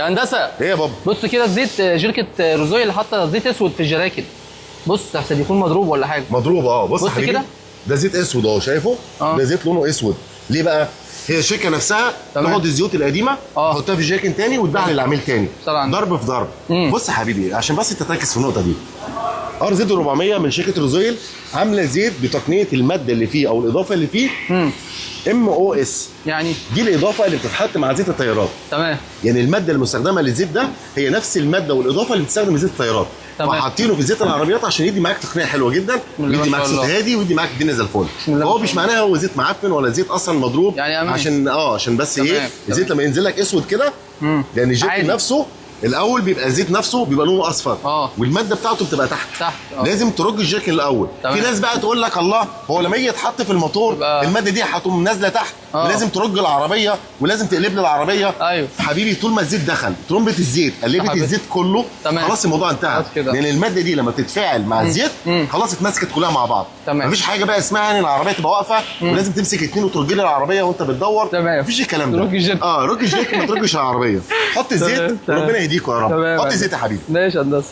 يا هندسه ايه يا بابا؟ بص كده الزيت، شركه روزويل اللي حاطه زيت اسود في الجراكن. بص احسن يكون مضروب ولا حاجه. مضروب بص يا حبيبي كده. ده زيت اسود اهو، شايفه؟ ده زيت لونه اسود. ليه بقى؟ هي الشركه نفسها تاخد الزيوت القديمه تحطها في جاكن تاني وتبيعها للعميل تاني، ضرب في ضرب. بص يا حبيبي عشان بس انت تركز في النقطه دي، ار زد 400 من شركه روزويل عامله زيت بتقنيه الماده اللي فيه او الاضافه اللي فيه MOS. يعني دي الاضافه اللي بتتحط مع زيت الطيارات. تمام. يعني الماده المستخدمه للزيت ده هي نفس الماده والاضافه اللي بتستخدم لزيت الطيارات، فحاطينه في زيت العربيات عشان يدي معاك تقنيه حلوه جدا، ويدي معاك صوت هادي، ويدي معاك الدنيا زي الفل. فهو مش معناها هو زيت معفن ولا زيت اصلا مضروب، يعني عشان بس ايه الزيت لما ينزل لك اسود كده، يعني الجاكن نفسه الاول بيبقى الزيت نفسه بيبقى لونه اصفر والماده بتاعته بتبقى تحت. لازم ترج الجاكن الاول. في ناس بقى تقول لك الله هو لما يجي يتحط في الموتور الماده دي هتقوم نازله تحت، ولازم ترج العربيه ولازم تقلب لي العربيه. ايوه حبيبي طول ما الزيت دخل ترمبه الزيت قلبت الزيت كله، خلاص الموضوع انتهى. لان الماده دي لما بتتفاعل مع الزيت خلاص اتمسكت كلها مع بعض. مفيش حاجه بقى اسمها ان العربيه تبقى واقفه ولازم تمسك اتنين وترج لي العربيه وانت بتدور. مفيش الكلام ده. رج الجاكن ما ترجش العربيه. حط الزيت ربنا يهديكوا يا رب. حط زيت يا حبيبي. ماشي يا هندسه.